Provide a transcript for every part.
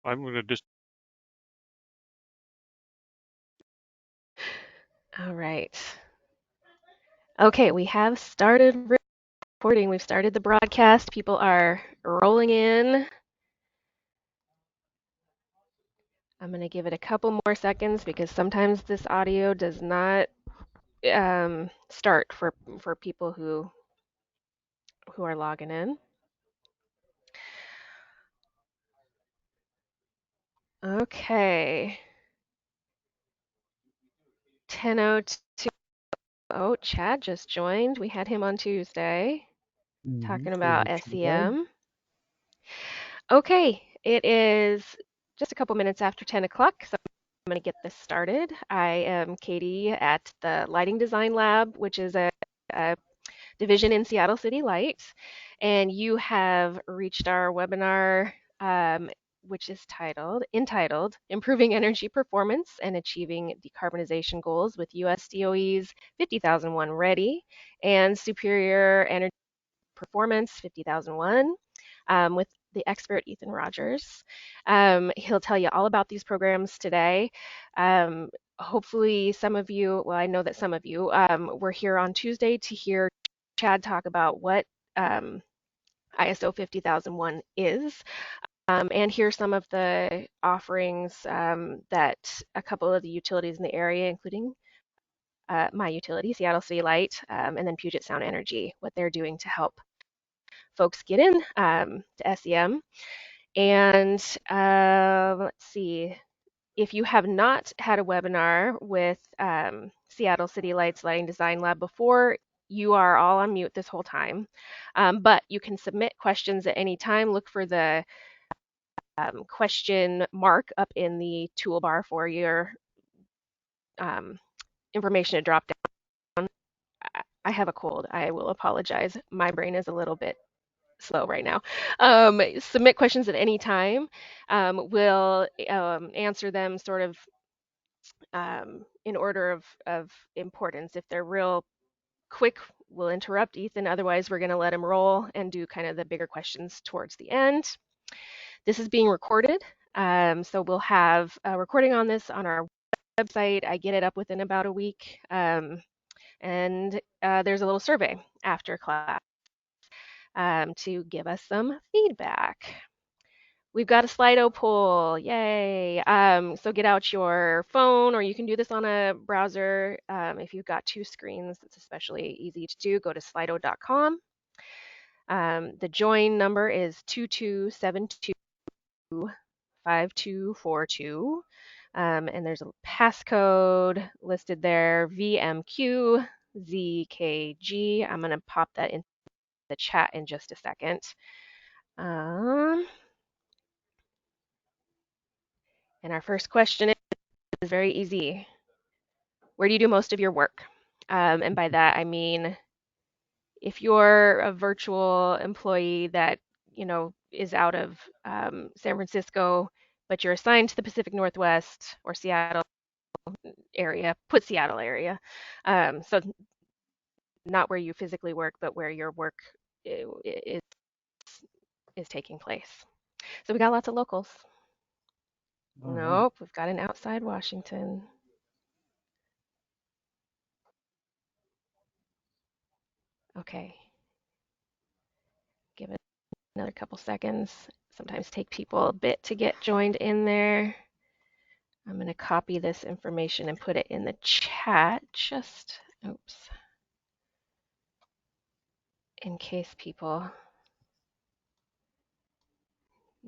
I'm going to just. All right. Okay, we have started recording. We've started the broadcast. People are rolling in. I'm going to give it a couple more seconds because sometimes this audio does not start for people who are logging in. Okay. 10:02. Oh, Chad just joined. We had him on Tuesday talking about Hello, Tuesday. SEM. Okay, it is just a couple minutes after 10 o'clock, so I'm going to get this started. I am Katie at the Lighting Design Lab, which is a division in Seattle City Lights, and you have reached our webinar, which is entitled Improving Energy Performance and Achieving Decarbonization Goals with US DOE's 50,001 Ready and Superior Energy Performance 50,001 with the expert Ethan Rogers. He'll tell you all about these programs today. Hopefully some of you, well, I know that some of you were here on Tuesday to hear Chad talk about what ISO 50001 is. And here's some of the offerings that a couple of the utilities in the area, including my utility, Seattle City Light, and then Puget Sound Energy, what they're doing to help folks get in to SEM. And let's see, if you have not had a webinar with Seattle City Lights Lighting Design Lab before, you are all on mute this whole time. But you can submit questions at any time. Look for the question mark up in the toolbar for your information to drop down. I have a cold. I will apologize. My brain is a little bit slow right now. Submit questions at any time. We'll answer them sort of in order of importance. If they're real quick, we'll interrupt Ethan. Otherwise, we're going to let him roll and do kind of the bigger questions towards the end. This is being recorded, so we'll have a recording on this on our website. I get it up within about a week, and there's a little survey after class to give us some feedback. We've got a Slido poll, yay. So get out your phone, or you can do this on a browser. If you've got two screens, it's especially easy to do. Go to slido.com. The join number is 22725242. And there's a passcode listed there, VMQZKG. I'm going to pop that in the chat in just a second. And our first question is very easy. Where do you do most of your work? And by that, I mean, if you're a virtual employee that, is out of San Francisco, but you're assigned to the Pacific Northwest or Seattle area, put Seattle area. So not where you physically work, but where your work is taking place. So we got lots of locals. All right. Nope, we've got an outside Washington. Okay. Give it another couple seconds. Sometimes take people a bit to get joined in there. I'm going to copy this information and put it in the chat just, oops, in case people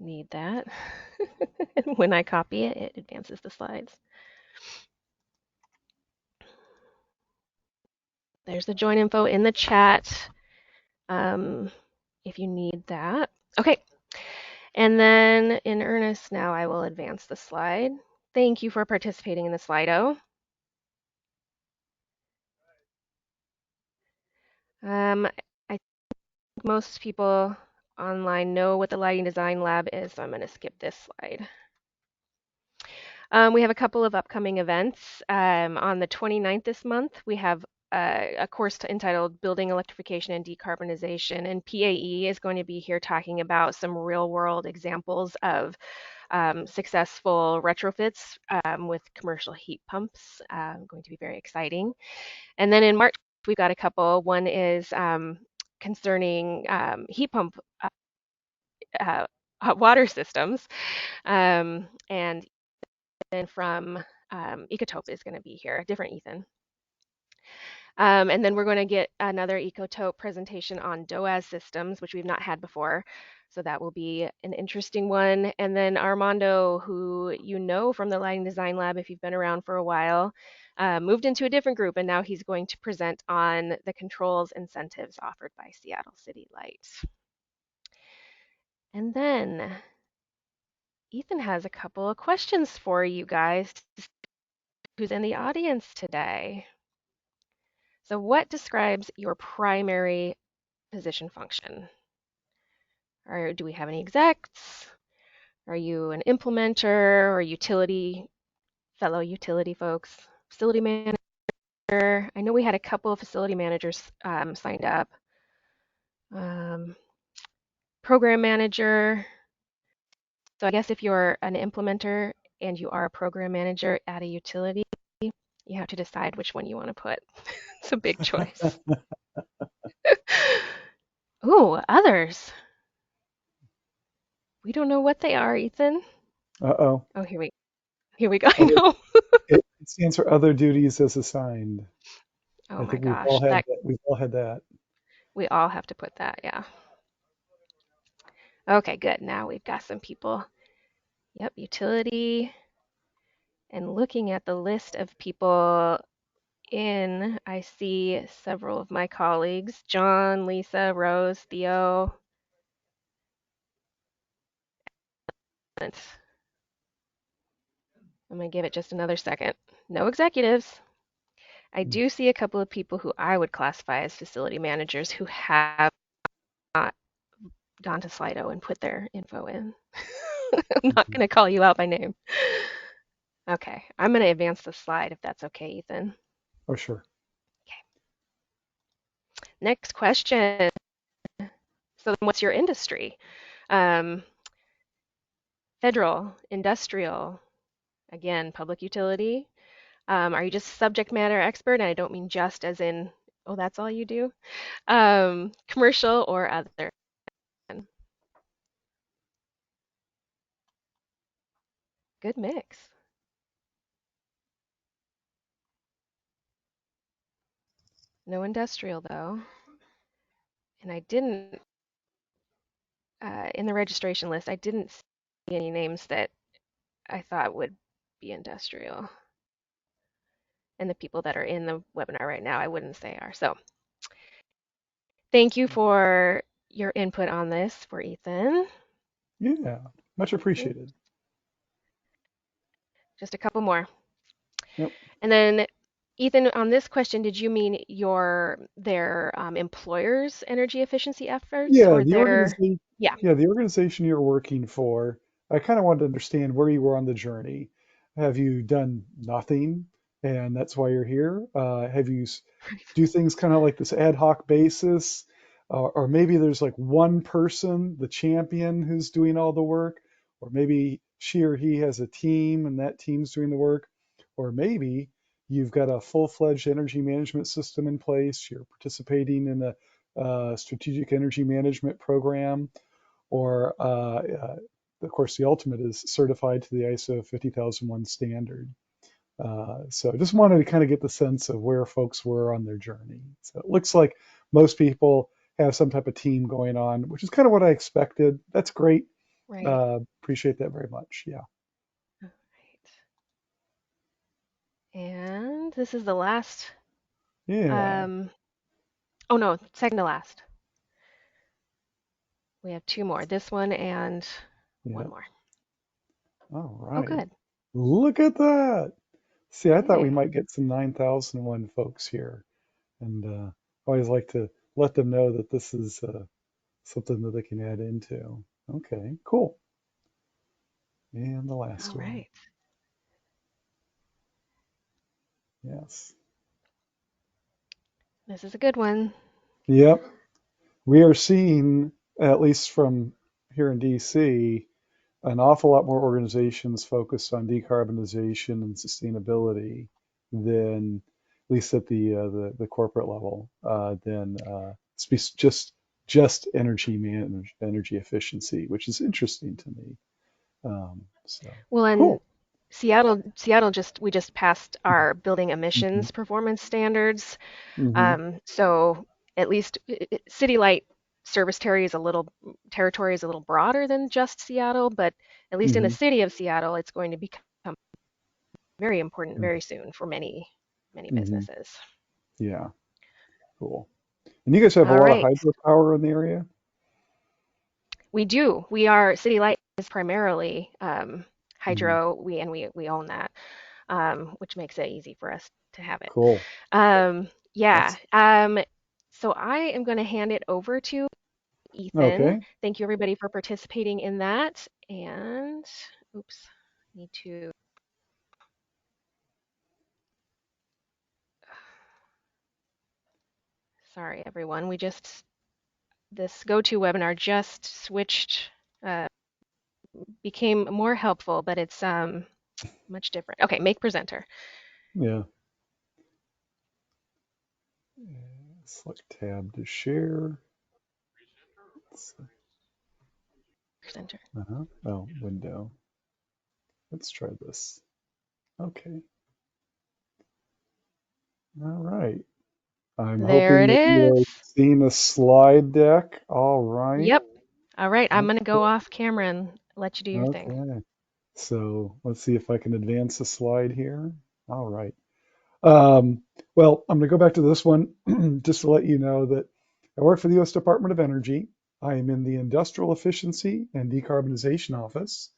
need that. When I copy it, it advances the slides. There's the join info in the chat if you need that. Okay, and then in earnest now I will advance the slide. Thank you for participating in the Slido. I think most people online know what the Lighting Design Lab is, so I'm going to skip this slide. We have a couple of upcoming events. On the 29th this month, we have a course entitled Building Electrification and Decarbonization, and PAE is going to be here talking about some real-world examples of successful retrofits with commercial heat pumps. Going to be very exciting. And then in March, we've got a couple. One is concerning heat pump uh, hot water systems. And then from Ecotope is going to be here, a different Ethan. And then we're going to get another Ecotope presentation on DOE systems, which we've not had before. So that will be an interesting one. And then Armando, who you know from the Lighting Design Lab if you've been around for a while, moved into a different group, and now he's going to present on the controls incentives offered by Seattle City Light. And then Ethan has a couple of questions for you guys who's in the audience today. So what describes your primary position function? Or do we have any execs? Are you an implementer or fellow utility folks? Facility manager? I know we had a couple of facility managers signed up. Um, Program manager. So I guess if you're an implementer and you are a program manager at a utility, you have to decide which one you want to put. It's a big choice. Ooh, others. We don't know what they are, Ethan. Uh-oh. Oh, here we go. I Other, know. it stands for other duties as assigned. Oh I my think we've all gosh, had that that. We've all had that. we all have to put that, yeah. Okay, good. Now we've got some people. Yep, utility. And looking at the list of people I see several of my colleagues, John, Lisa, Rose, Theo. I'm gonna give it just another second. No executives. I Mm, do see a couple of people who I would classify as facility managers who have not gone to Slido and put their info in. I'm not mhm. going to call you out by name. Okay, I'm going to advance the slide if that's okay, Ethan. Oh, sure. Okay, next question. So, what's your industry? Um, Federal, industrial, again, public utility. Are you just subject matter expert? And I don't mean just as in, oh, that's all you do. Commercial or other. Good mix. No industrial though. And I didn't, in the registration list, I didn't see any names that I thought would be industrial. And the people that are in the webinar right now, I wouldn't say are. So thank you for your input on this for Ethan. Yeah, much Okay, appreciated. just a couple more. Yep. And then Ethan, on this question, did you mean their employers' energy efficiency efforts Yeah, or the their, organization. yeah, Yeah, the organization you're working for. I kind of wanted to understand where you were on the journey. Have you done nothing, and that's why you're here? Have you do things kind of like this ad hoc basis, or maybe there's like one person, the champion, who's doing all the work, or maybe she or he has a team and that team's doing the work, or maybe you've got a full-fledged energy management system in place. You're participating in a strategic energy management program, or of course, the ultimate is certified to the ISO 50001 standard. So I just wanted to kind of get the sense of where folks were on their journey. So it looks like most people have some type of team going on, which is kind of what I expected. That's great. right. Appreciate that very much. Yeah. All right. And this is the last, Yeah. um, oh no, second to last. We have two more, this one and one Yeah. more. All Oh, right. good. Look at that. See, I thought we Hey, might get some 9001 folks here. And I always like to let them know that this is something that they can add into. Okay, cool. And the all last one. right. Yes. This is a good one. Yep. We are seeing, at least from here in DC, an awful lot more organizations focused on decarbonization and sustainability than, at least at the corporate level, than just energy efficiency, which is interesting to me. So Well, and cool. Seattle we just passed our building Hmm. emissions performance standards. Hmm. So at least city light service territory is a little broader than just Seattle, but at least in the Hmm. city of Seattle, it's going to become very important very soon for many Hmm. businesses. Yeah, cool. And you guys have a All lot of right, hydropower in the area? we do. City light is primarily Hmm. hydro. We own that, which makes it easy for us to have it. Cool. Yeah. That's So I am going to hand it over to Ethan. okay. Thank you, everybody, for participating in that. And, oops, need to, sorry, everyone. This GoToWebinar just switched, uh, became more helpful, but it's much different. Okay, make presenter. Yeah. Select tab to share. Presenter. Uh-huh. Oh, window. Let's try this. Okay. All right. I'm There hoping it that is. you're seeing a slide deck. All right. Yep. All right, I'm going to go Okay. off camera and let you do your thing. Okay. So let's see if I can advance the slide here. All right. Um, well, I'm going to go back to this one just to let you know that I work for the U.S. Department of Energy. I am in the Industrial Efficiency and Decarbonization Office.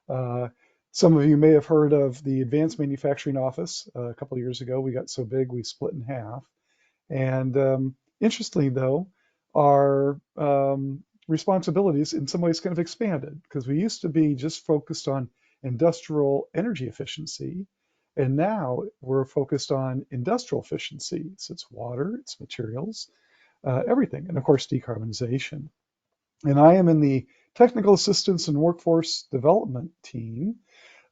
Uh, some of you may have heard of the Advanced Manufacturing Office. A couple of years ago, we got so big we split in half. And interestingly, though, our responsibilities in some ways kind of expanded because we used to be just focused on industrial energy efficiency. And now we're focused on industrial efficiency. So it's water, it's materials, everything. And of course, decarbonization. And I am in the technical assistance and workforce development team.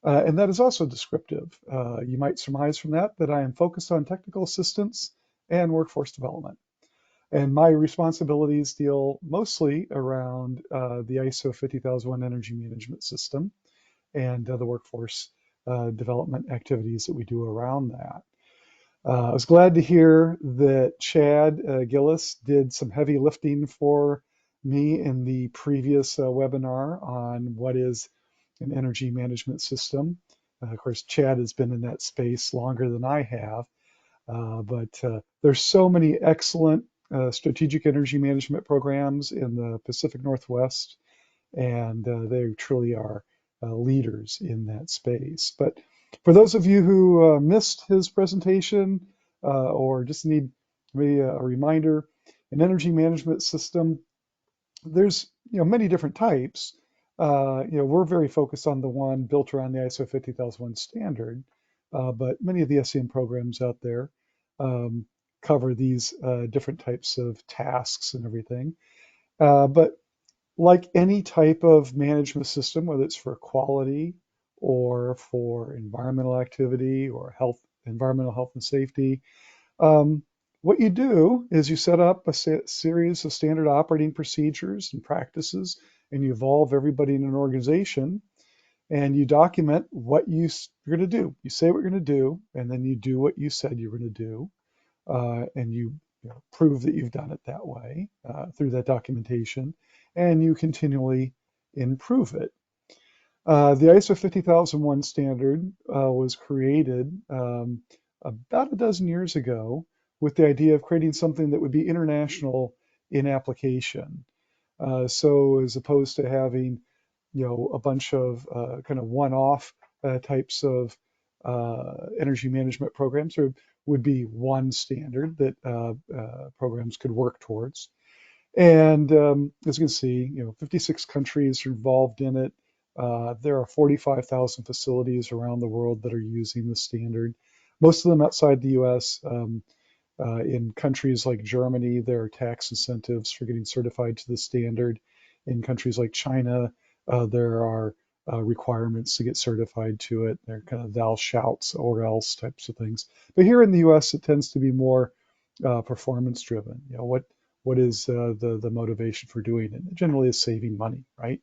And that is also descriptive. You might surmise from that that I am focused on technical assistance and workforce development. And my responsibilities deal mostly around the ISO 50001 energy management system and the workforce development activities that we do around that. I was glad to hear that Chad Gillis did some heavy lifting for me in the previous webinar on what is an energy management system. Of course, Chad has been in that space longer than I have, but there's so many excellent strategic energy management programs in the Pacific Northwest, and they truly are leaders in that space. But for those of you who missed his presentation or just need maybe a reminder, an energy management system, there's many different types. We're very focused on the one built around the ISO 50001 standard, but many of the SEM programs out there um, cover these different types of tasks and everything. But like any type of management system, whether it's for quality or for environmental activity or environmental health and safety, um, what you do is you set up a series of standard operating procedures and practices, and you involve everybody in an organization, and you document what you're going to do. You say what you're going to do, and then you do what you said you're going to do, and you prove that you've done it that way through that documentation, and you continually improve it. The ISO 50001 standard was created about a dozen years ago with the idea of creating something that would be international in application. So as opposed to having, a bunch of kind of one-off types of energy management programs, there would be one standard that programs could work towards. And as you can see, 56 countries are involved in it. There are 45,000 facilities around the world that are using the standard, most of them outside the US. In countries like Germany, there are tax incentives for getting certified to the standard. In countries like China, there are requirements to get certified to it. They're kind of thou shouts or else types of things. But here in the U.S., it tends to be more performance driven. What is the motivation for doing it? It generally is saving money, right?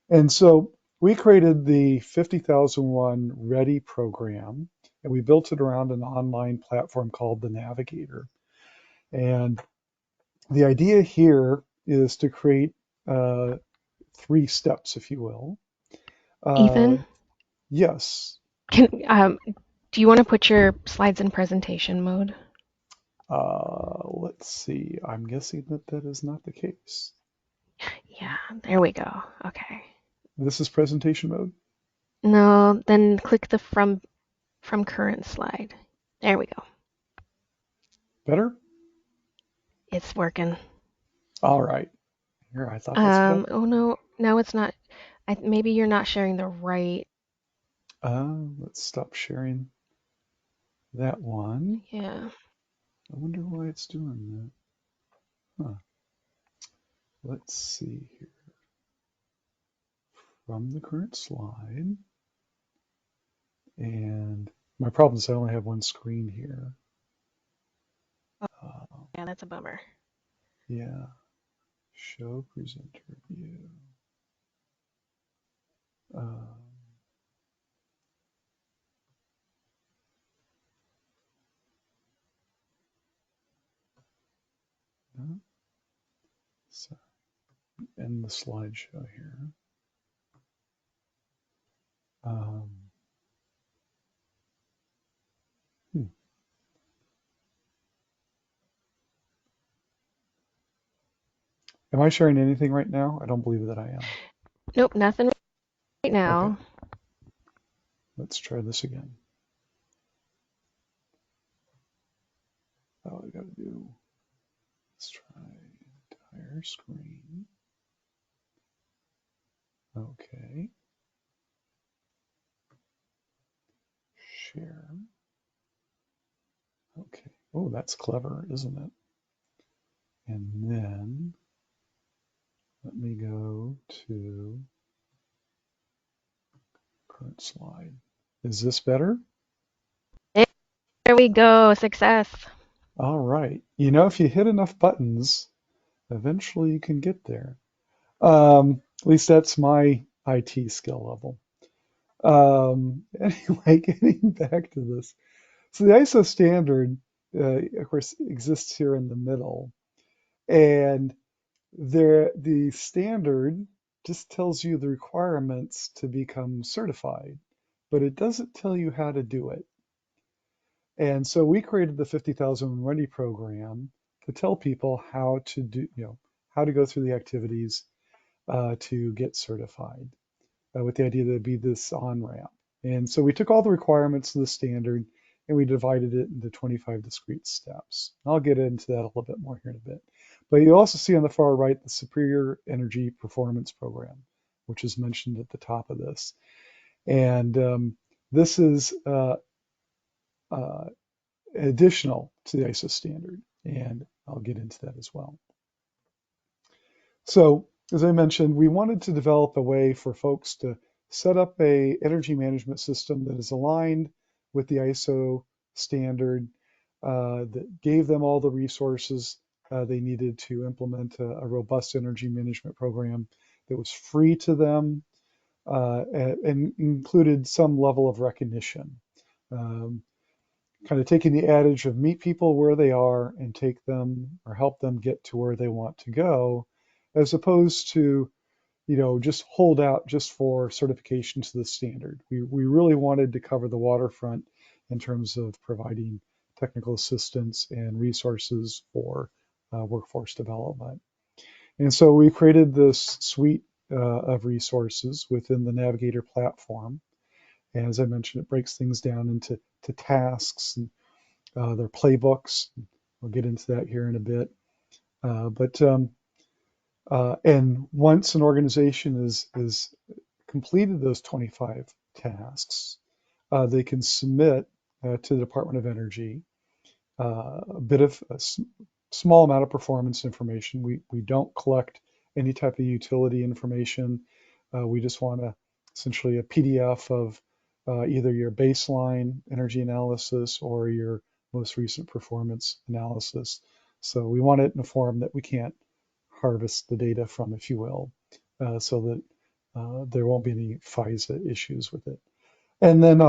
And so we created the 50,001 Ready program, and we built it around an online platform called the Navigator. And the idea here is to create uh, three steps, if you will. Uh, Ethan, yes. do you want to put your slides in presentation mode? Let's see. I'm guessing that that is not the case. Yeah, there we go. Okay. This is presentation mode. No, then click the from current slide. There we go. Better? It's working. All right. Here, I thought that's better. Oh no, no, it's not. Maybe you're not sharing the right. Let's stop sharing that one. Yeah. I wonder why it's doing that. Huh. Let's see here. From the current slide. And my problem is I only have one screen here. Uh, Yeah, that's a bummer. yeah. Show presenter view. Uh, no, so end the slideshow here. Um, hmm. Am I sharing anything right now? I don't believe that I am. Nope, nothing right Okay, now. let's try this again. Oh, I gotta do, let's try entire screen. Okay, share. Okay. Oh, that's clever, isn't it? And then let me go to current slide. Is this better? There we go. Success. All right. If you hit enough buttons, eventually you can get there. At least that's my IT skill level. Anyway, getting back to this. So the ISO standard, of course, exists here in the middle. And the standard just tells you the requirements to become certified, but it doesn't tell you how to do it. And so we created the 50,000 Ready program to tell people how to do, how to go through the activities to get certified, with the idea that it'd be this on ramp. And so we took all the requirements of the standard and we divided it into 25 discrete steps. I'll get into that a little bit more here in a bit. But you also see on the far right the Superior Energy Performance Program, which is mentioned at the top of this. And this is uh, additional to the ISO standard, and I'll get into that as well. So, as I mentioned, we wanted to develop a way for folks to set up a energy management system that is aligned with the ISO standard, that gave them all the resources they needed to implement a robust energy management program that was free to them, and included some level of recognition. Um, Kind of taking the adage of meet people where they are and take them or help them get to where they want to go, as opposed to, just hold out just for certification to the standard. We really wanted to cover the waterfront in terms of providing technical assistance and resources for workforce development. And so we created this suite of resources within the Navigator platform. And as I mentioned, it breaks things down into tasks and their playbooks. We'll get into that here in a bit. And once an organization is completed those 25 tasks, they can submit to the Department of Energy a bit of small amount of performance information. We don't collect any type of utility information. We just want to essentially a PDF of either your baseline energy analysis or your most recent performance analysis. So we want it in a form that we can't harvest the data from, if you will, so that there won't be any FISA issues with it. And then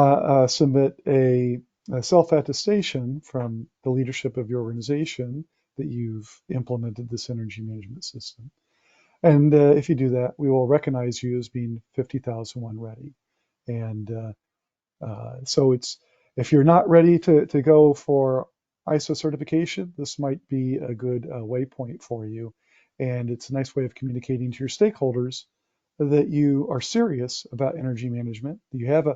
submit a self-attestation from the leadership of your organization that you've implemented this energy management system. And if you do that, we will recognize you as being 50,001 ready. And so it's if you're not ready to go for ISO certification, this might be a good waypoint for you. And it's a nice way of communicating to your stakeholders that you are serious about energy management, that you have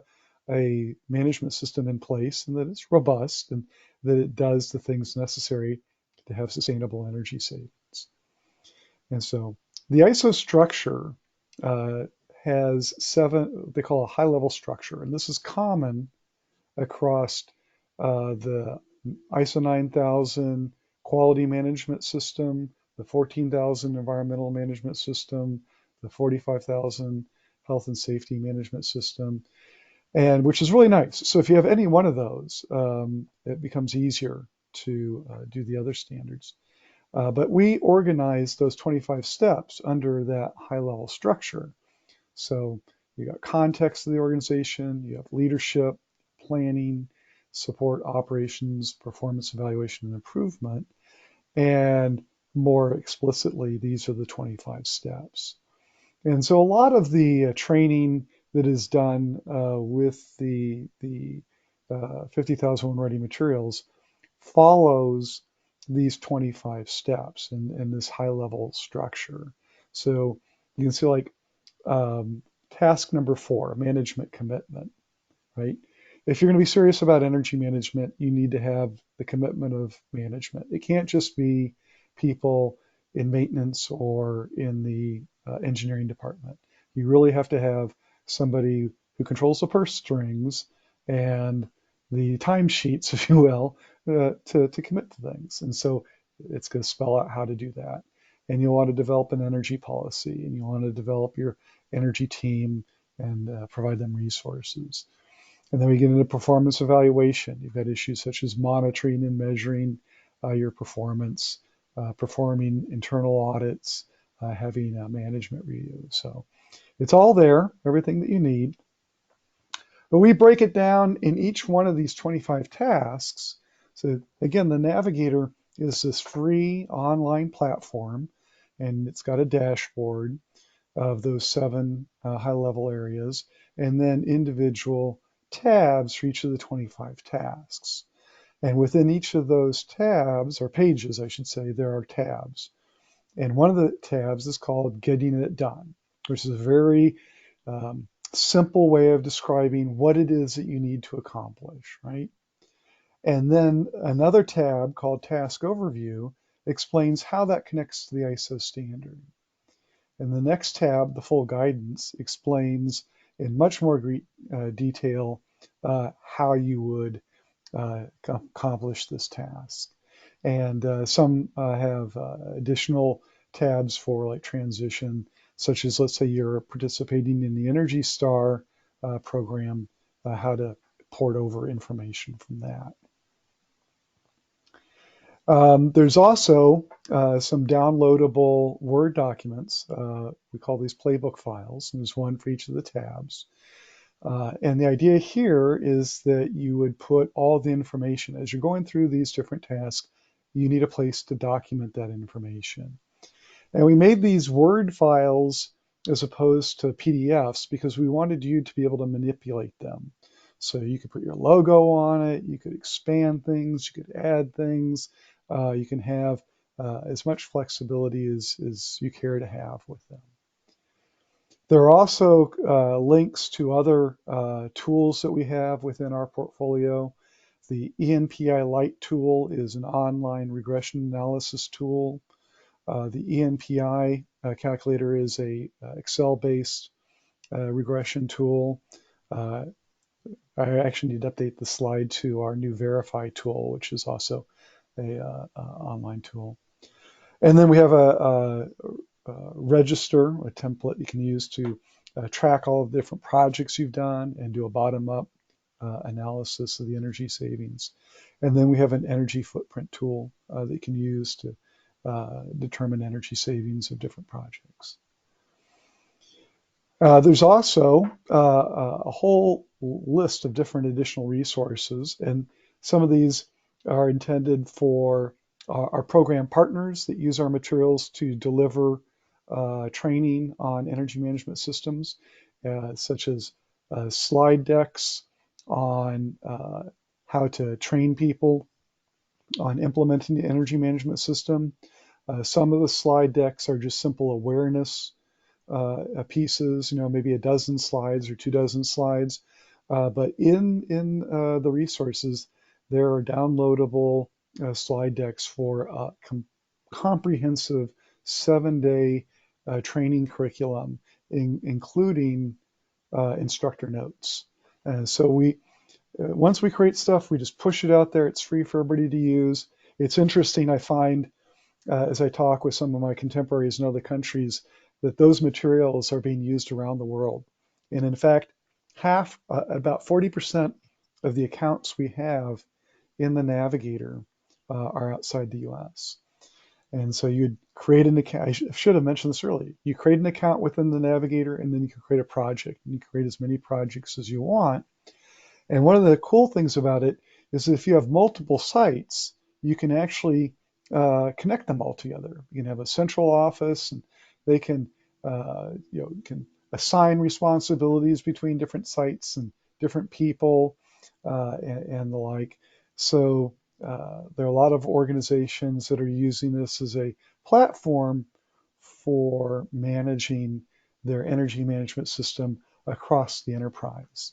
a management system in place, and that it's robust, and that it does the things necessary to have sustainable energy savings. And so the ISO structure uh, has seven, they call a high level structure. And this is common across the ISO 9000 quality management system, the 14,000 environmental management system, the 45,000 health and safety management system, and which is really nice. So if you have any one of those, it becomes easier to do the other standards. But we organize those 25 steps under that high level structure. So you got context of the organization, you have leadership, planning, support operations, performance evaluation and improvement, and more explicitly, these are the 25 steps. And so a lot of the training that is done with the 50,001 Ready materials follows these 25 steps and this high level structure. So you can see like task number 4, management commitment, right? If you're going to be serious about energy management, you need to have the commitment of management. It can't just be people in maintenance or in the engineering department. You really have to have somebody who controls the purse strings and the timesheets, if you will, to commit to things. And so it's going to spell out how to do that. And you'll want to develop an energy policy, and you want to develop your energy team and provide them resources. And then we get into performance evaluation. You've got issues such as monitoring and measuring your performance, performing internal audits, having a management review. So it's all there, everything that you need. But we break it down in each one of these 25 tasks. So again, the Navigator is this free online platform, and it's got a dashboard of those 7 high-level areas, and then individual tabs for each of the 25 tasks. And within each of those tabs, or pages, I should say, there are tabs. And one of the tabs is called Getting It Done, which is a very simple way of describing what it is that you need to accomplish, right? And then another tab called Task Overview explains how that connects to the ISO standard. And the next tab, the full guidance, explains in much more detail how you would accomplish this task. And some have additional tabs for like transition, such as let's say you're participating in the Energy Star program, how to port over information from that. There's also some downloadable Word documents. We call these playbook files, and there's one for each of the tabs. And the idea here is that you would put all the information. As you're going through these different tasks, you need a place to document that information. And we made these Word files as opposed to PDFs because we wanted you to be able to manipulate them. So you could put your logo on it, you could expand things, you could add things, you can have as much flexibility as you care to have with them. There are also links to other tools that we have within our portfolio. The ENPI Lite tool is an online regression analysis tool. The ENPI calculator is a Excel-based regression tool. I actually need to update the slide to our new Verify tool, which is also a online tool. And then we have a register, a template you can use to track all of the different projects you've done and do a bottom-up analysis of the energy savings. And then we have an energy footprint tool that you can use to determine energy savings of different projects. There's also a whole list of different additional resources, and some of these are intended for our program partners that use our materials to deliver training on energy management systems, such as slide decks on how to train people on implementing the energy management system. Some of the slide decks are just simple awareness pieces, maybe a dozen slides or 24 slides. But in the resources, there are downloadable slide decks for a comprehensive 7-day training curriculum, including instructor notes. And so once we create stuff, we just push it out there. It's free for everybody to use. It's interesting, I find, as I talk with some of my contemporaries in other countries, that those materials are being used around the world. And in fact, about 40% of the accounts we have in the Navigator are outside the US. And so you'd create an account. I should have mentioned this earlier. You create an account within the Navigator, and then you can create a project. And you can create as many projects as you want. And one of the cool things about it is that if you have multiple sites, you can actually connect them all together. You can have a central office, and they can, can assign responsibilities between different sites and different people and the like. So there are a lot of organizations that are using this as a platform for managing their energy management system across the enterprise.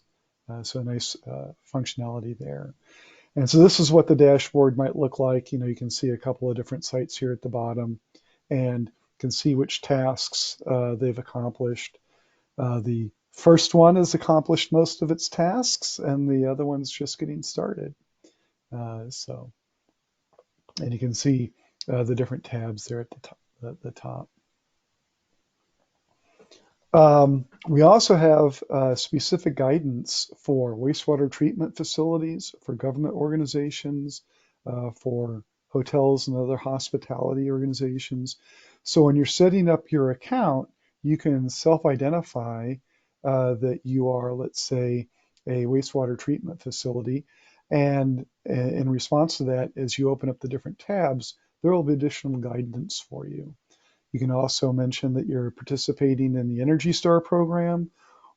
So a nice functionality there. And so this is what the dashboard might look like. You can see a couple of different sites here at the bottom and can see which tasks they've accomplished. The first one has accomplished most of its tasks, and the other one's just getting started. And you can see the different tabs there at the top. We also have specific guidance for wastewater treatment facilities, for government organizations, for hotels and other hospitality organizations. So when you're setting up your account, you can self-identify that you are, let's say, a wastewater treatment facility. And in response to that, as you open up the different tabs, there will be additional guidance for you. You can also mention that you're participating in the Energy Star program,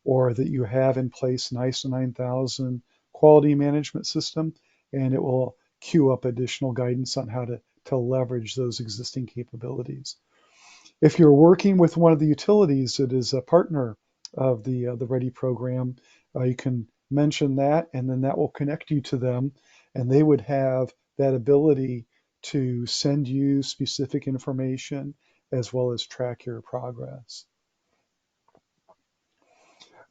or that you have in place an ISO 9000 quality management system, and it will queue up additional guidance on how to leverage those existing capabilities. If you're working with one of the utilities that is a partner of the Ready program, you can mention that, and then that will connect you to them, and they would have that ability to send you specific information as well as track your progress.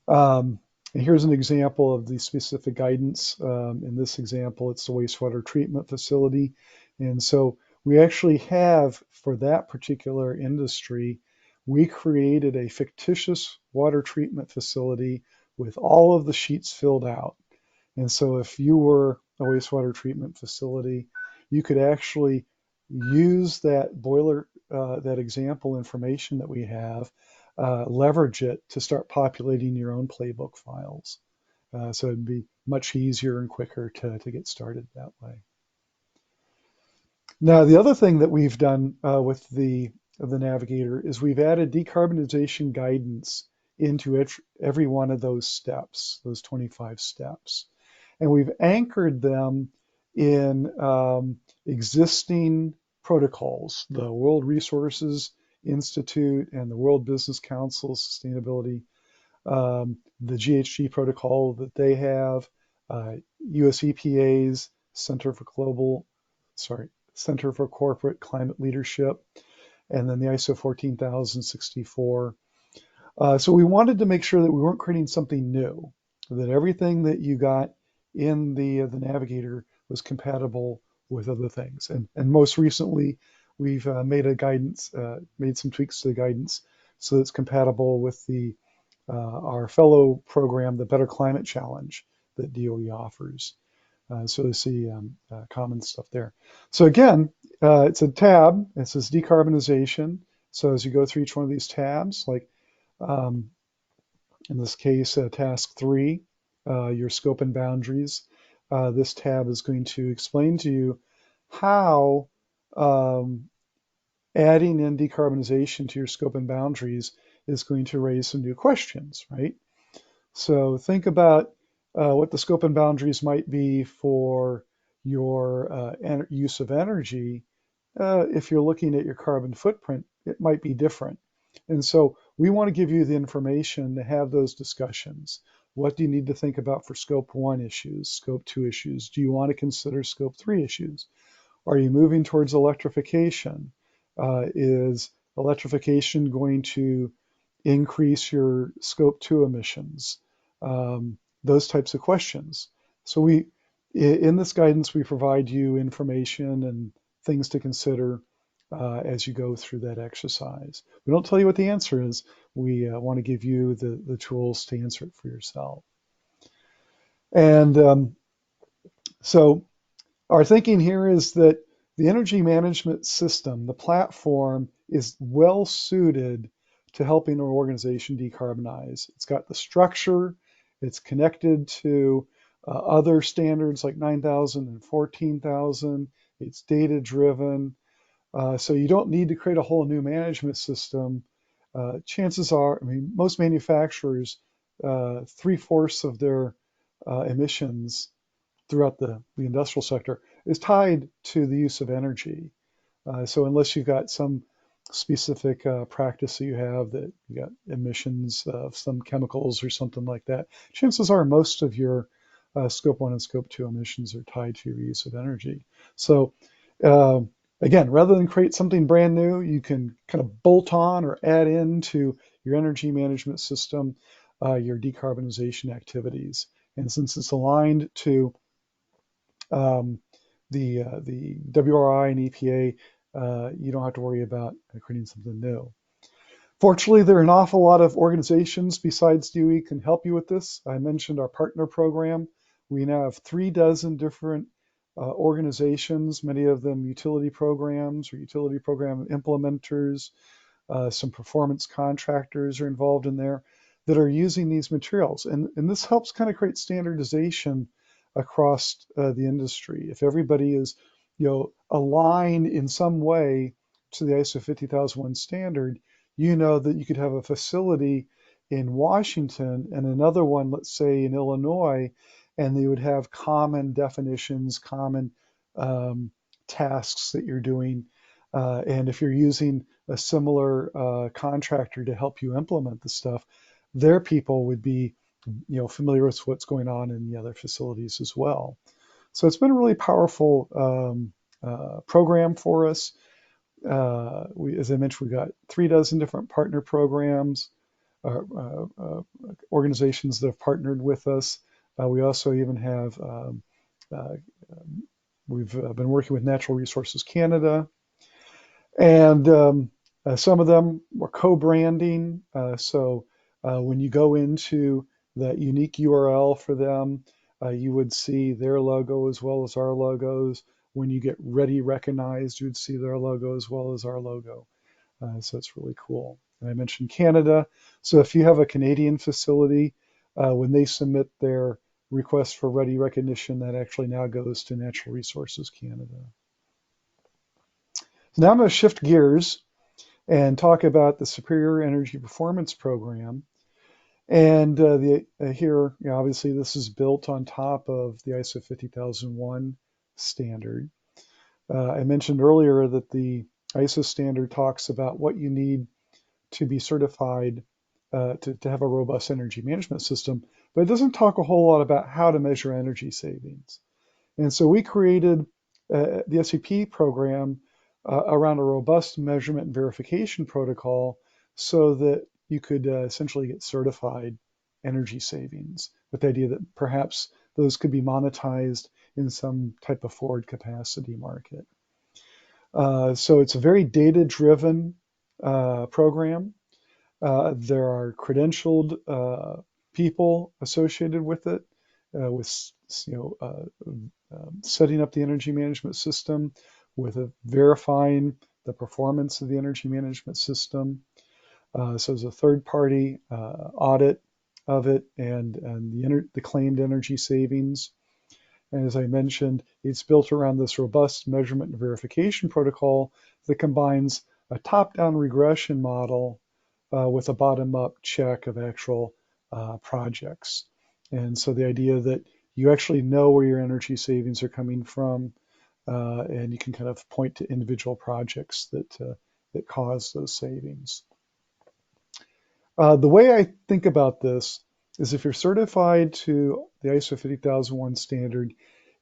And here's an example of the specific guidance. In this example, it's the wastewater treatment facility. And so we actually have, for that particular industry, we created a fictitious water treatment facility with all of the sheets filled out. And so if you were a wastewater treatment facility, you could actually use that boiler, that example information that we have, leverage it to start populating your own playbook files. So it'd be much easier and quicker to get started that way. Now, the other thing that we've done with the Navigator is we've added decarbonization guidance into every one of those steps, those 25 steps. And we've anchored them in existing protocols, the World Resources Institute and the World Business Council Sustainability, the GHG protocol that they have, US EPA's Center for Corporate Climate Leadership, and then the ISO 14064. So we wanted to make sure that we weren't creating something new, that everything that you got in the Navigator was compatible with other things. And most recently, we've made some tweaks to the guidance so it's compatible with the our fellow program, the Better Climate Challenge that DOE offers. So you see common stuff there. So again, it's a tab. It says decarbonization. So as you go through each one of these tabs, like um, in this case, task 3, your scope and boundaries, this tab is going to explain to you how um, adding in decarbonization to your scope and boundaries is going to raise some new questions, right? So think about what the scope and boundaries might be for your use of energy. If you're looking at your carbon footprint, it might be different. And so we want to give you the information to have those discussions. What do you need to think about for scope 1 issues, scope 2 issues? Do you want to consider scope 3 issues? Are you moving towards electrification? Is electrification going to increase your scope 2 emissions? Those types of questions. So in this guidance, we provide you information and things to consider as you go through that exercise. We don't tell you what the answer is. We want to give you the tools to answer it for yourself. And so our thinking here is that the energy management system, the platform, is well suited to helping an organization decarbonize. It's got the structure, it's connected to other standards like 9,000 and 14,000. It's data driven. So you don't need to create a whole new management system. Chances are, I mean, most manufacturers, 3/4 of their emissions throughout the industrial sector is tied to the use of energy. So unless you've got some specific practice that you have that you got emissions of some chemicals or something like that, chances are most of your scope 1 and scope 2 emissions are tied to your use of energy. So uh, again, rather than create something brand new, you can kind of bolt on or add into your energy management system your decarbonization activities. And since it's aligned to um, the WRI and EPA, you don't have to worry about creating something new. Fortunately, there are an awful lot of organizations besides DOE can help you with this. I mentioned our partner program. We now have 36 different organizations, many of them utility programs or utility program implementers. Some performance contractors are involved in there that are using these materials. And this helps kind of create standardization across the industry. If everybody is, aligned in some way to the ISO 50001 standard, you know that you could have a facility in Washington and another one, let's say in Illinois, and they would have common definitions, common tasks that you're doing. And if you're using a similar contractor to help you implement the stuff, their people would be, familiar with what's going on in the other facilities as well. So it's been a really powerful program for us. As I mentioned, we got 36 different partner programs, organizations that have partnered with us. We also even have, uh, we've been working with Natural Resources Canada, and some of them were co-branding. So when you go into that unique URL for them, you would see their logo as well as our logos. When you get Ready recognized, you would see their logo as well as our logo. So it's really cool. And I mentioned Canada. So if you have a Canadian facility, when they submit their request for Ready recognition, that actually now goes to Natural Resources Canada. So now I'm going to shift gears and talk about the Superior Energy Performance Program. And here, obviously, this is built on top of the ISO 50001 standard. I mentioned earlier that the ISO standard talks about what you need to be certified to have a robust energy management system, but it doesn't talk a whole lot about how to measure energy savings. And so we created the SEP program around a robust measurement and verification protocol so that you could essentially get certified energy savings with the idea that perhaps those could be monetized in some type of forward capacity market. So it's a very data-driven program. There are credentialed people associated with it, with you know, setting up the energy management system, with verifying the performance of the energy management system. So there's a third-party audit of it and the claimed energy savings. And as I mentioned, it's built around this robust measurement and verification protocol that combines a top-down regression model with a bottom-up check of actual projects. And so the idea that you actually know where your energy savings are coming from, and you can kind of point to individual projects that cause those savings. The way I think about this is if you're certified to the ISO 50001 standard,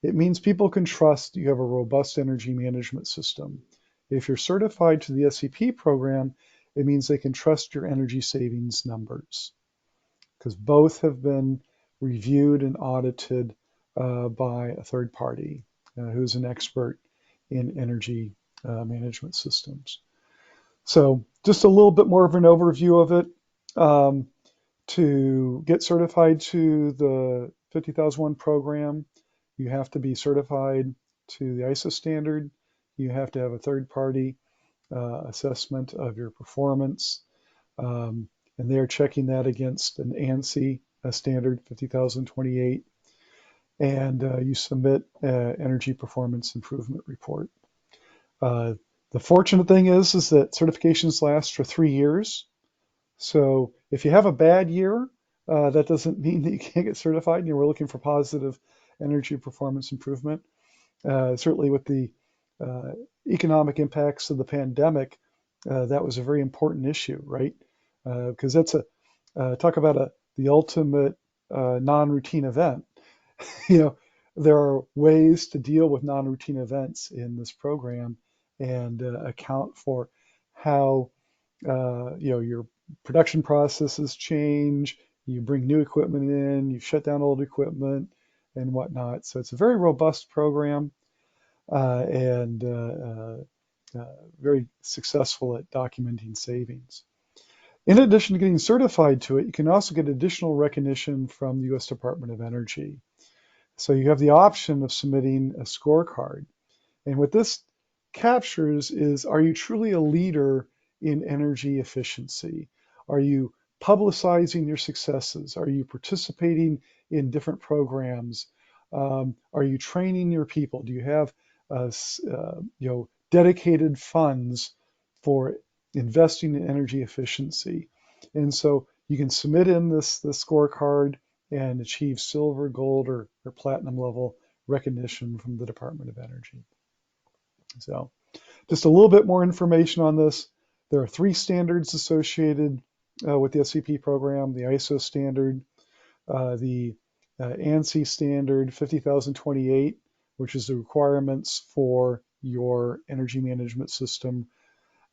it means people can trust you have a robust energy management system. If you're certified to the SEP program, it means they can trust your energy savings numbers, because both have been reviewed and audited by a third party who's an expert in energy management systems. So just a little bit more of an overview of it. To get certified to the 50001 program, you have to be certified to the ISO standard. You have to have a third-party assessment of your performance, and they're checking that against an ANSI standard 50028, and you submit an energy performance improvement report. The fortunate thing is that certifications last for 3 years. So if you have a bad year, that doesn't mean that you can't get certified. You know, we're looking for positive energy performance improvement. Certainly with the economic impacts of the pandemic, that was a very important issue, right? Because that's talk about the ultimate non-routine event. You know, there are ways to deal with non-routine events in this program and account for how you know, your production processes change, you bring new equipment in, you shut down old equipment and whatnot. So it's a very robust program and very successful at documenting savings. In addition to getting certified to it, you can also get additional recognition from the U.S. Department of Energy. So you have the option of submitting a scorecard. And what this captures is, are you truly a leader in energy efficiency? Are you publicizing your successes? Are you participating in different programs? Are you training your people? Do you have you know, dedicated funds for investing in energy efficiency? And so you can submit in this scorecard and achieve silver, gold, or platinum level recognition from the Department of Energy. So just a little bit more information on this. There are 3 standards associated with the SEP program: the ISO standard, the ANSI standard 50028, which is the requirements for your energy management system,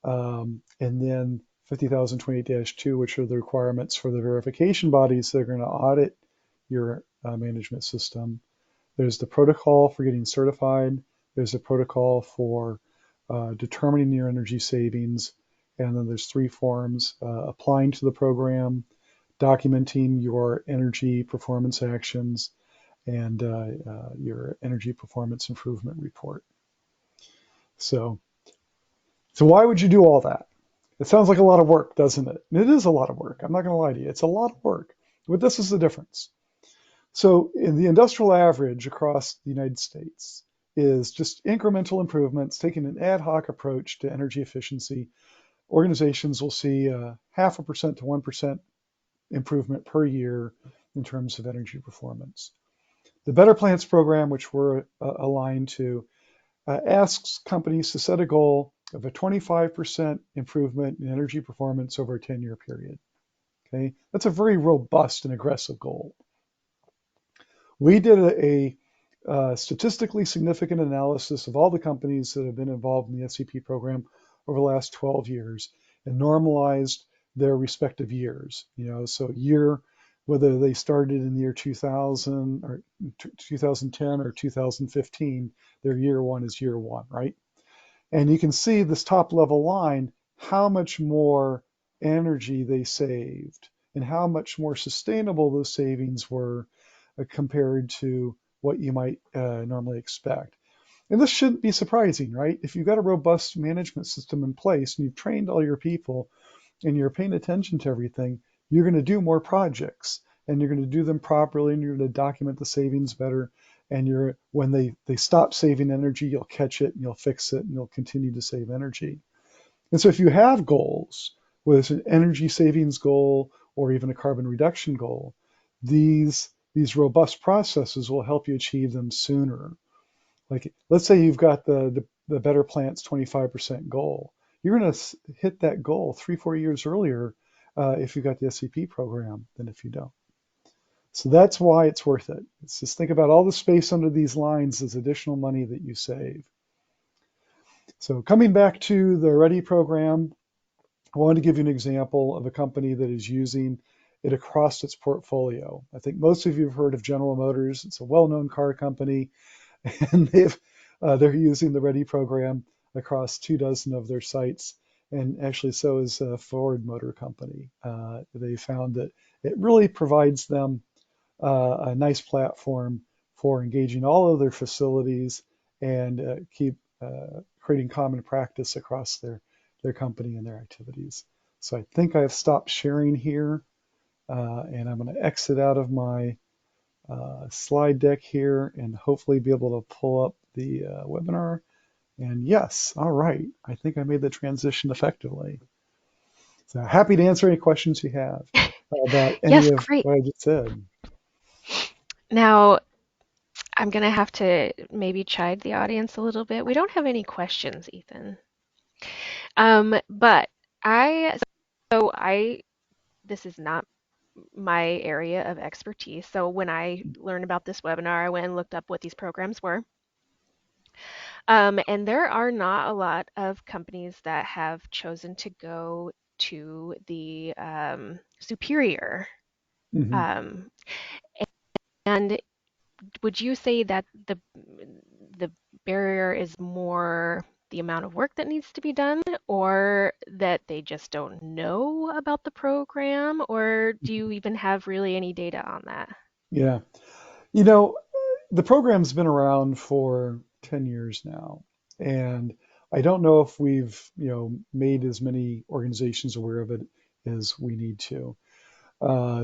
and then 50028-2, which are the requirements for the verification bodies that are going to audit your management system. There's the protocol for getting certified. There's a protocol for determining your energy savings. And then there's 3 forms: applying to the program, documenting your energy performance actions, and your energy performance improvement report. So why would you do all that? It sounds like a lot of work, doesn't it? And it is a lot of work. I'm not going to lie to you. It's a lot of work. But this is the difference. So in the industrial average across the United States is just incremental improvements, taking an ad hoc approach to energy efficiency. Organizations will see 0.5% to 1% improvement per year in terms of energy performance. The Better Plants program, which we're aligned to, asks companies to set a goal of a 25% improvement in energy performance over a 10-year period. Okay, that's a very robust and aggressive goal. We did a statistically significant analysis of all the companies that have been involved in the SEP program over the last 12 years and normalized their respective years. You know, so year, whether they started in the year 2000 or 2010 or 2015, their year one is year one, right? And you can see this top level line, how much more energy they saved and how much more sustainable those savings were compared to what you might normally expect. And this shouldn't be surprising, right? If you've got a robust management system in place and you've trained all your people and you're paying attention to everything, you're going to do more projects and you're going to do them properly and you're going to document the savings better. And when they stop saving energy, you'll catch it and you'll fix it and you'll continue to save energy. And so if you have goals, whether it's an energy savings goal or even a carbon reduction goal, these robust processes will help you achieve them sooner. Like, let's say you've got the Better Plants 25% goal. You're going to hit that goal 3-4 years earlier if you've got the SEP program than if you don't. So that's why it's worth it. It's just think about all the space under these lines as additional money that you save. So coming back to the Ready program, I wanted to give you an example of a company that is using it across its portfolio. I think most of you have heard of General Motors. It's a well-known car company, and they're using the Ready program across 24 of their sites. And actually, so is Ford Motor Company. They found that it really provides them a nice platform for engaging all of their facilities and keep creating common practice across their company and their activities. So I think I've stopped sharing here, and I'm going to exit out of my slide deck here and hopefully be able to pull up the webinar. And yes, all right, I think I made the transition effectively. So happy to answer any questions you have about any Yes, of great. what I just said. Now, I'm going to have to maybe chide the audience a little bit. We don't have any questions, Ethan. But I, so I, this is not my area of expertise. So when I learned about this webinar, I went and looked up what these programs were. And there are not a lot of companies that have chosen to go to the superior. Mm-hmm. Um, and would you say that the barrier is more the amount of work that needs to be done, or that they just don't know about the program, or do you even have really any data on that? Yeah. You know, the program's been around for 10 years now, and I don't know if we've, made as many organizations aware of it as we need to.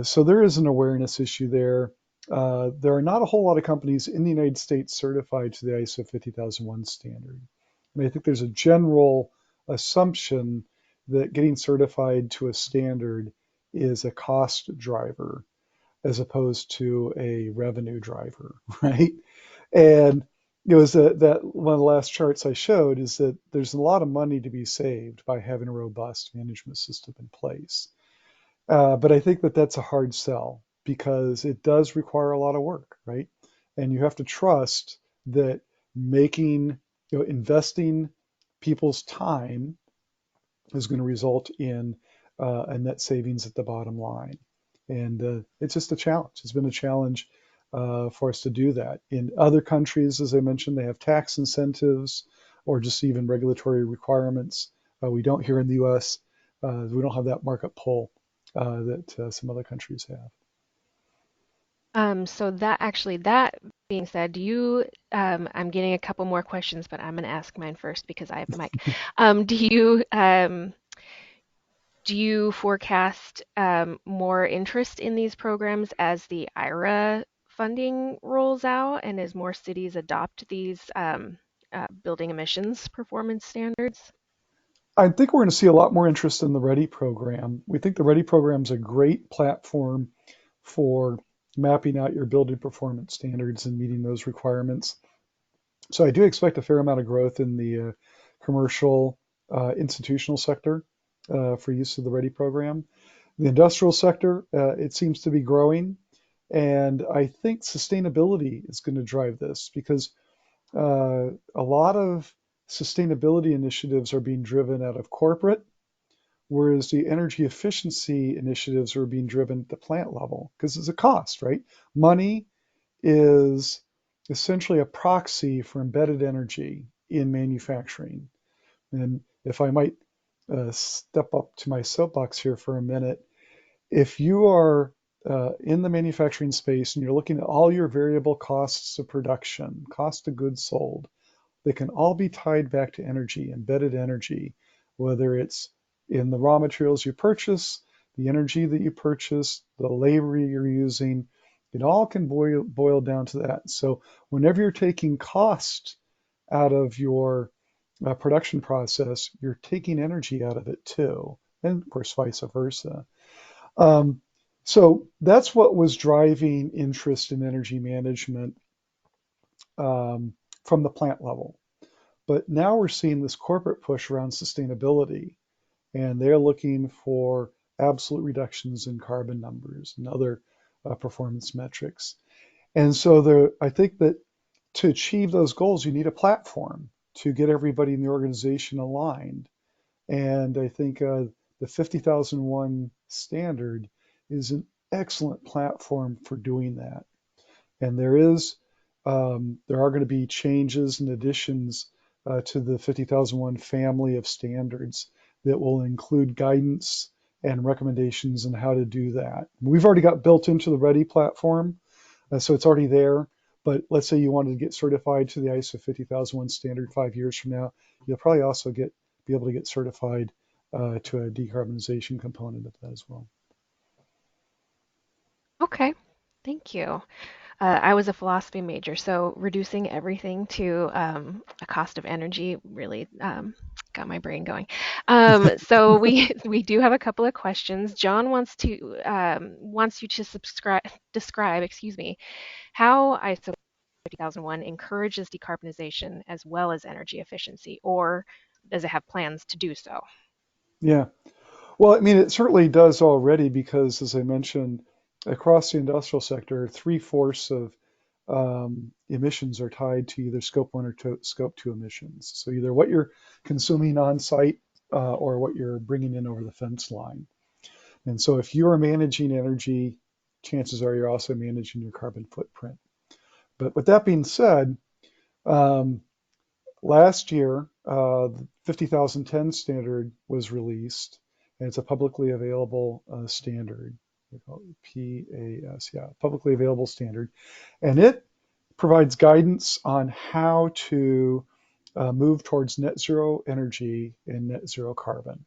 So there is an awareness issue there. There are not a whole lot of companies in the United States certified to the ISO 50001 standard. I mean, I think there's a general assumption that getting certified to a standard is a cost driver as opposed to a revenue driver, right? And is that one of the last charts I showed is that there's a lot of money to be saved by having a robust management system in place. But I think that that's a hard sell because it does require a lot of work, right? And you have to trust that investing people's time is going to result in a net savings at the bottom line. And it's just a challenge. It's been a challenge for us to do that. In other countries, as I mentioned, they have tax incentives or just even regulatory requirements. We don't here in the US. We don't have that market pull that some other countries have. So that being said, I'm getting a couple more questions, but I'm going to ask mine first because I have the mic. Um, do you, um, do you forecast more interest in these programs as the IRA funding rolls out and as more cities adopt these building emissions performance standards? I think we're going to see a lot more interest in the Ready program. We think the Ready program is a great platform for mapping out your building performance standards and meeting those requirements. So I do expect a fair amount of growth in the commercial institutional sector for use of the Ready program. The industrial sector, it seems to be growing. And I think sustainability is going to drive this because a lot of sustainability initiatives are being driven out of corporate, whereas the energy efficiency initiatives are being driven at the plant level because it's a cost, right? Money is essentially a proxy for embedded energy in manufacturing. And if I might step up to my soapbox here for a minute. If you are in the manufacturing space and you're looking at all your variable costs of production, cost of goods sold, they can all be tied back to energy, embedded energy, whether it's in the raw materials you purchase, the energy that you purchase, the labor you're using. It all can boil down to that. So whenever you're taking cost out of your production process, you're taking energy out of it too, and of course vice versa. Um, so that's what was driving interest in energy management um, from the plant level. But now we're seeing this corporate push around sustainability, and they're looking for absolute reductions in carbon numbers and other performance metrics. And so I think that to achieve those goals, you need a platform to get everybody in the organization aligned. And I think the 50,001 standard is an excellent platform for doing that. And there are going to be changes and additions to the 50,001 family of standards that will include guidance and recommendations on how to do that. We've already got built into the Ready platform, so it's already there. But let's say you wanted to get certified to the ISO 50001 standard 5 years from now, you'll probably also be able to get certified to a decarbonization component of that as well. Okay, thank you. I was a philosophy major, so reducing everything to a cost of energy really got my brain going. So we do have a couple of questions. John wants you to describe, excuse me, how ISO 50001 encourages decarbonization as well as energy efficiency, or does it have plans to do so? Yeah. Well, I mean, it certainly does already because, as I mentioned, across the industrial sector, three-fourths of emissions are tied to either scope one or scope two emissions. So either what you're consuming on site or what you're bringing in over the fence line. And so if you are managing energy, chances are you're also managing your carbon footprint. But with that being said, um, last year, the 50,010 standard was released, and it's a publicly available standard. We call it PAS, yeah, publicly available standard. And it provides guidance on how to move towards net zero energy and net zero carbon.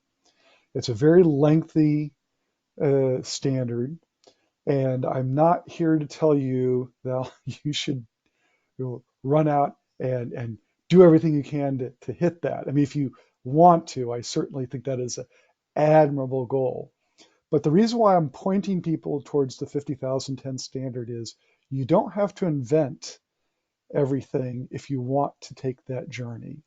It's a very lengthy standard, and I'm not here to tell you that you should run out and do everything you can to hit that. I mean, if you want to, I certainly think that is an admirable goal. But the reason why I'm pointing people towards the 50,010 standard is you don't have to invent everything if you want to take that journey,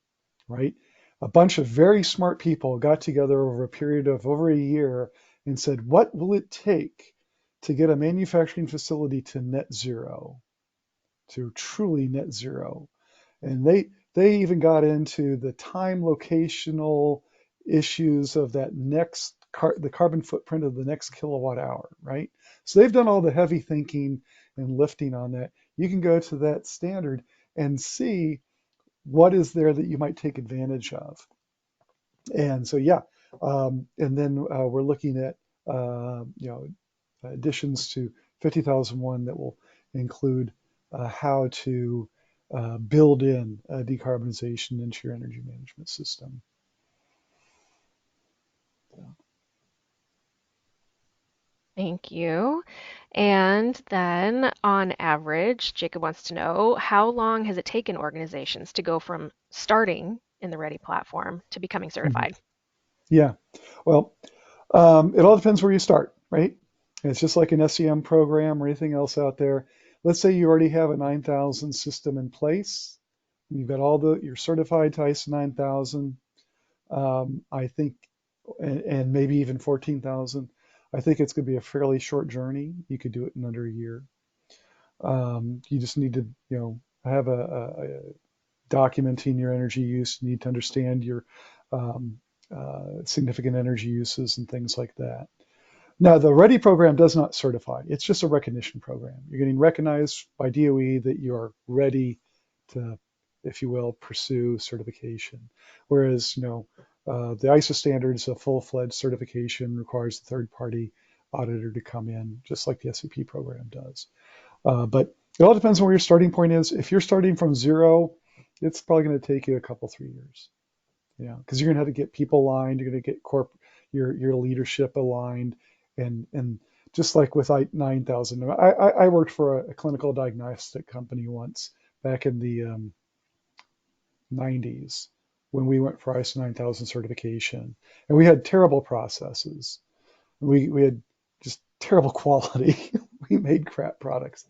right? A bunch of very smart people got together over a period of over a year and said, what will it take to get a manufacturing facility to net zero, to truly net zero? And they even got into the time locational issues of that the carbon footprint of the next kilowatt hour, right? So they've done all the heavy thinking and lifting on that. You can go to that standard and see what is there that you might take advantage of. And so yeah, and then we're looking at additions to 50,001 that will include how to build in decarbonization into your energy management system. Thank you. And then, on average, Jacob wants to know how long has it taken organizations to go from starting in the Ready platform to becoming Mhm. certified? Yeah, well, it all depends where you start, right? It's just like an SEM program or anything else out there. Let's say you already have a 9,000 system in place. You've got you're certified to ISO 9,000. I think, and maybe even 14,000. I think it's going to be a fairly short journey. You could do it in under a year. You just need to, have a documenting your energy use. You need to understand your um, significant energy uses and things like that. Now, the READY program does not certify. It's just a recognition program. You're getting recognized by DOE that you are ready to, if you will, pursue certification. Whereas, The ISO standard is a full-fledged certification, requires a third-party auditor to come in, just like the SEP program does. But it all depends on where your starting point is. If you're starting from zero, it's probably going to take you a couple, 3 years. Yeah, because you're going to have to get people aligned. You're going to get your leadership aligned, and just like with 9000, I worked for a clinical diagnostic company once back in the 90s when we went for ISO 9000 certification, and we had terrible processes. We had just terrible quality. We made crap products,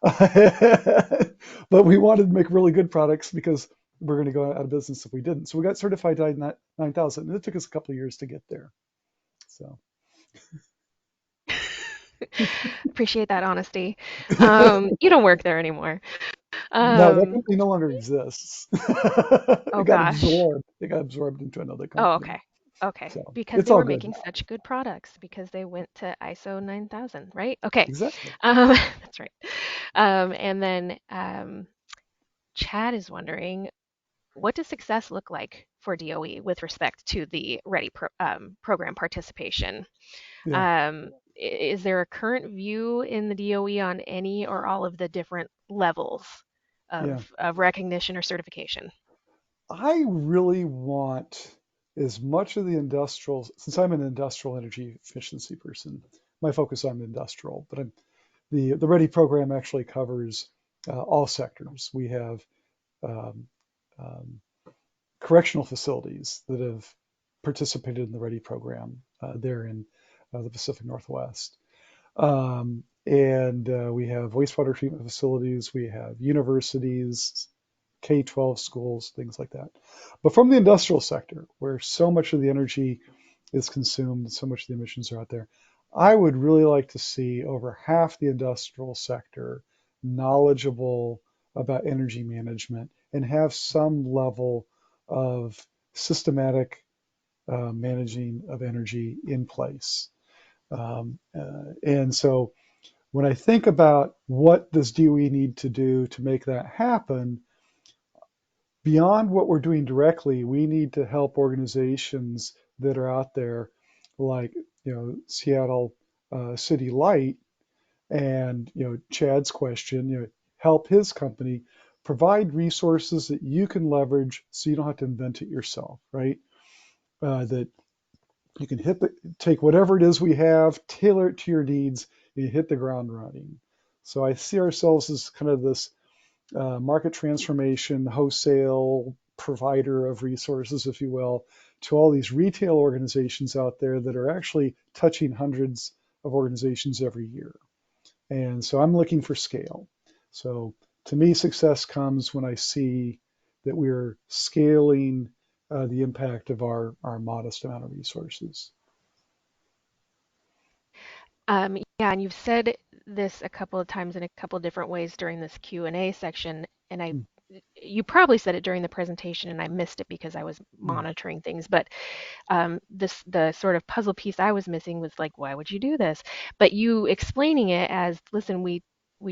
but we wanted to make really good products because we're going to go out of business if we didn't. So we got certified 9000, and it took us a couple of years to get there. So Appreciate that honesty. You don't work there anymore. no, that Um, company no longer exists. oh gosh. It got absorbed into another Oh, company. okay. Okay. So Because it's they all were good making now. such good products because they went to ISO 9000, right? Okay. Exactly. That's right. And then Chad is wondering, what does success look like for DOE with respect to the program participation? Yeah. Is there a current view in the DOE on any or all of the different levels Yeah. of recognition or certification? I really want as much of the industrial, since I'm an industrial energy efficiency person, my focus on industrial, but the Ready program actually covers all sectors. We have um, um, correctional facilities that have participated in the Ready program there in the Pacific Northwest. And we have wastewater treatment facilities, we have universities, K-12 schools, things like that. But from the industrial sector, where so much of the energy is consumed, so much of the emissions are out there, I would really like to see over half the industrial sector knowledgeable about energy management and have some level of systematic managing of energy in place. And so when I think about what does DOE need to do to make that happen, beyond what we're doing directly, we need to help organizations that are out there, like Seattle City Light, and Chad's question, help his company provide resources that you can leverage, so you don't have to invent it yourself, right? That you can take whatever it is we have, tailor it to your needs, and you hit the ground running. So I see ourselves as kind of this market transformation, wholesale provider of resources, if you will, to all these retail organizations out there that are actually touching hundreds of organizations every year. And so I'm looking for scale. So to me, success comes when I see that we're scaling the impact of our modest amount of resources. Yeah, and you've said this a couple of times in a couple of different ways during this Q&A section, and Mm, you probably said it during the presentation and I missed it because I was mm, monitoring things, but the sort of puzzle piece I was missing was like, why would you do this? But you explaining it as, listen, we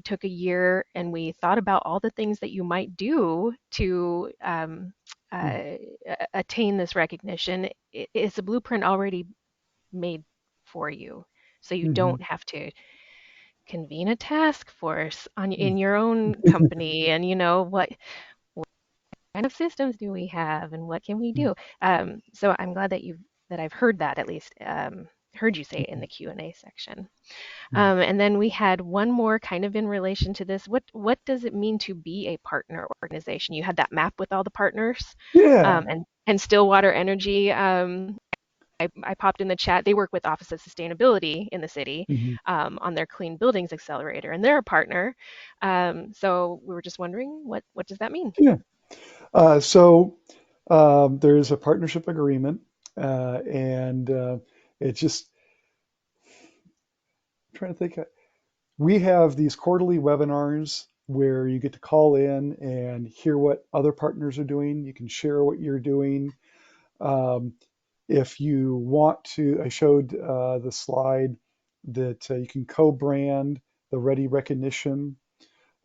took a year and we thought about all the things that you might do to mm, uh, attain this recognition. It's a blueprint already made for you, so you mhm, don't have to convene a task force mm. in your own company and what kind of systems do we have and what can we Mm, do? So I'm glad that I've heard that at least, heard you say it in mhm, the Q&A section. mm. And then we had one more kind of in relation to this. What does it mean to be a partner organization? You had that map with all the partners, Yeah. and Stillwater Energy. I popped in the chat. They work with Office of Sustainability in the city Mhm. on their Clean Buildings Accelerator, and they're a partner. So we were just wondering, what does that mean? Yeah. So there's a partnership agreement, and it just I'm trying to think. We have these quarterly webinars where you get to call in and hear what other partners are doing. You can share what you're doing. Um, if you want to, I showed the slide that you can co-brand the Ready recognition.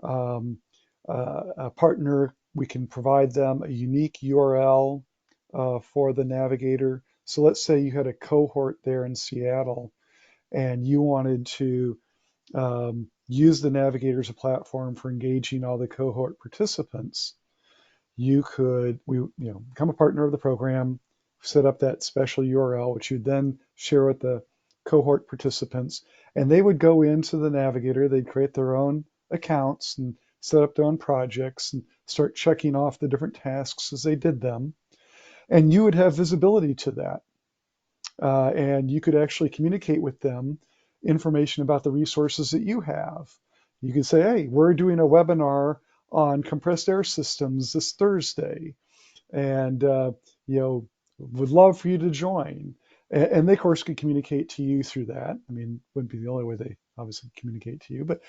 Um, a partner, we can provide them a unique URL for the Navigator. So let's say you had a cohort there in Seattle and you wanted to use the Navigator as a platform for engaging all the cohort participants. You could become a partner of the program, set up that special URL, which you'd then share with the cohort participants, and they would go into the Navigator. They'd create their own accounts and set up their own projects and start checking off the different tasks as they did them. And you would have visibility to that. And you could actually communicate with them information about the resources that you have. You could say, hey, we're doing a webinar on compressed air systems this Thursday, and would love for you to join. And they, of course, could communicate to you through that. I mean, wouldn't be the only way they obviously communicate to you, but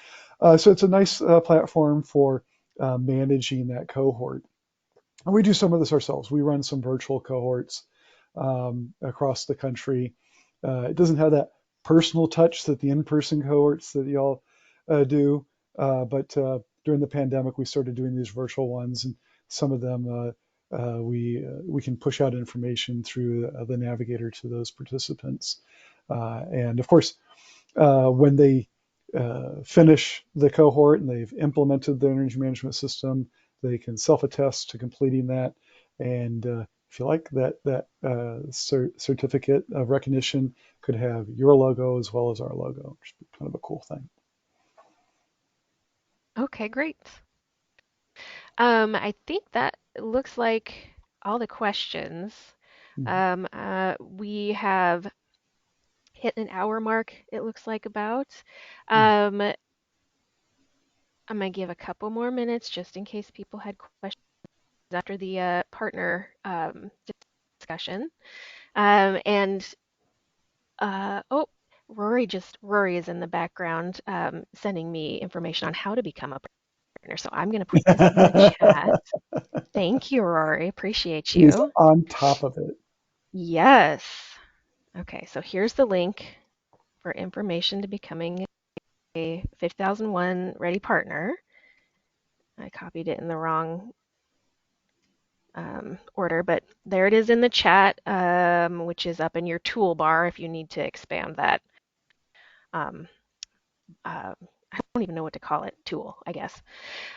so it's a nice platform for managing that cohort. And we do some of this ourselves. We run some virtual cohorts across the country. It doesn't have that personal touch that the in-person cohorts that y'all do, but during the pandemic, we started doing these virtual ones, and some of them we can push out information through the Navigator to those participants. And of course, when they finish the cohort and they've implemented the energy management system, they can self-attest to completing that. And if you like, that certificate of recognition could have your logo as well as our logo, which is kind of a cool thing. Okay, great. I think that looks like all the questions. Mhm. We have hit an hour mark, it looks like about. Mm. I'm gonna give a couple more minutes just in case people had questions after the partner discussion. And oh, Rory is in the background sending me information on how to become a partner. So I'm going to put this in the chat. Thank you, Rory. Appreciate He's you. on top of it. Yes. Okay, so here's the link for information to becoming a 5001 Ready partner. I copied it in the wrong order, but there it is in the chat, which is up in your toolbar if you need to expand that. Um, I don't even know what to call it, tool, I guess.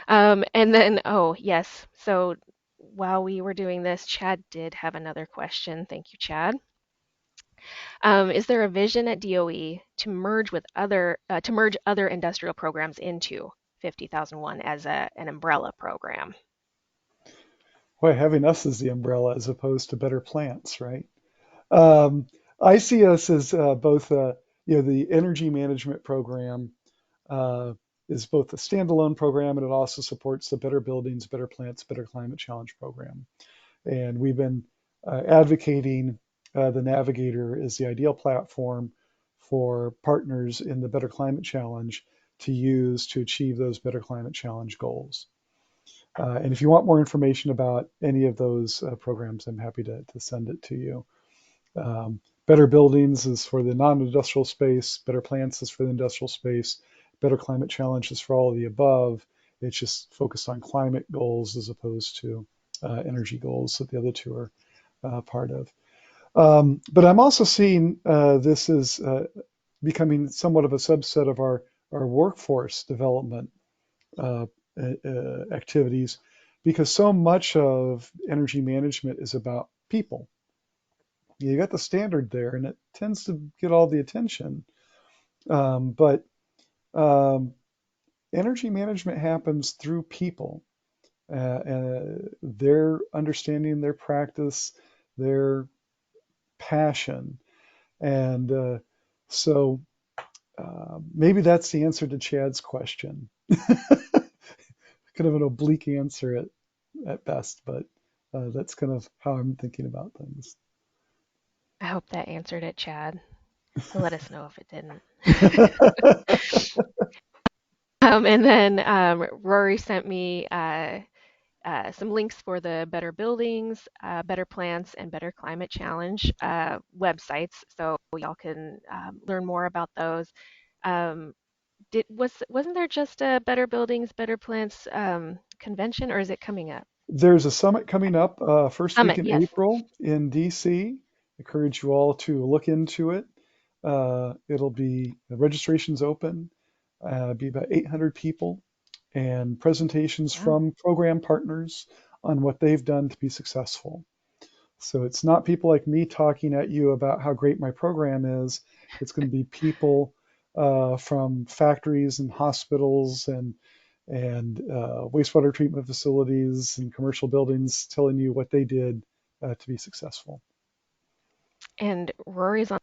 And then, oh, yes. So while we were doing this, Chad did have another question. Thank you, Chad. Is there a vision at DOE to merge other industrial programs into 50,001 as an umbrella program? Boy, having us as the umbrella as opposed to Better Plants, right? Um, I see us as both, the energy management program uh, is both a standalone program and it also supports the Better Buildings, Better Plants, Better Climate Challenge program. And we've been advocating the Navigator as the ideal platform for partners in the Better Climate Challenge to use to achieve those Better Climate Challenge goals. And if you want more information about any of those programs, I'm happy to send it to you. Better Buildings is for the non-industrial space. Better Plants is for the industrial space. Better Climate Challenge is for all of the above. It's just focused on climate goals as opposed to energy goals that the other two are part of. But I'm also seeing this as becoming somewhat of a subset of our workforce development uh, activities because so much of energy management is about people. You got the standard there, and it tends to get all the attention. But um, energy management happens through people, their understanding, their practice, their passion, and so maybe that's the answer to Chad's question. Kind of an oblique answer at best, but that's kind of how I'm thinking about things. I hope that answered it, Chad. He'll let us know if it didn't. And then Rory sent me some links for the Better Buildings, Better Plants, and Better Climate Challenge websites, so y'all can learn more about those. Um, wasn't there just a Better Buildings, Better Plants convention, or is it coming up? There's a summit coming up first week Summit, in yes. April in DC. Encourage you all to look into it. It'll be the registration's open. Be about 800 people and presentations Yeah. from program partners on what they've done to be successful. So it's not people like me talking at you about how great my program is. It's going to be people from factories and hospitals and wastewater treatment facilities and commercial buildings telling you what they did to be successful. And Rory's on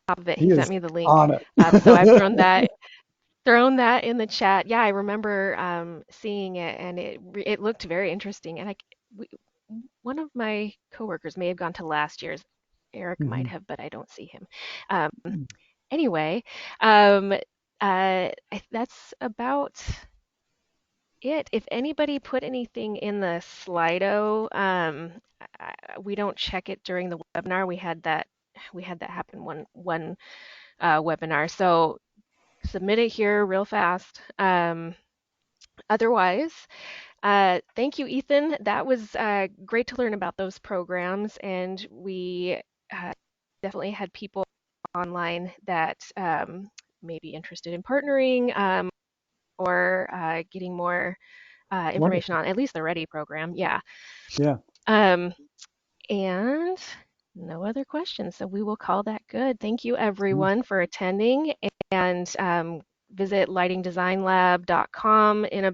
top of it. He He sent is me the link. on it. So I've thrown that in the chat. Yeah, I remember seeing it, and it looked very interesting. And we, one of my coworkers may have gone to last year's. Eric might Mhm. have, but I don't see him. Um, anyway, um, that's about it. If anybody put anything in the Slido, we don't check it during the webinar. We had that happen one webinar. So submit it here real fast. Otherwise, thank you, Ethan. That was great to learn about those programs, and we uh, definitely had people online that may be interested in partnering or getting more information Wonderful. on at least the Ready program. Yeah. Yeah. Um, and no other questions, so we will call that good. Thank you, everyone, for attending, and visit lightingdesignlab.com in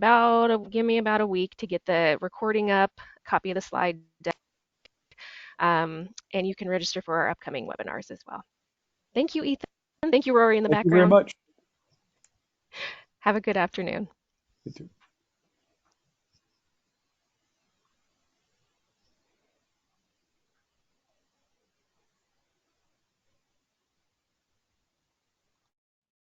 give me about a week to get the recording up, copy of the slide deck, and you can register for our upcoming webinars as well. Thank you, Ethan. Thank you, Rory, in the Thank you very background. much. Have a good afternoon. You too.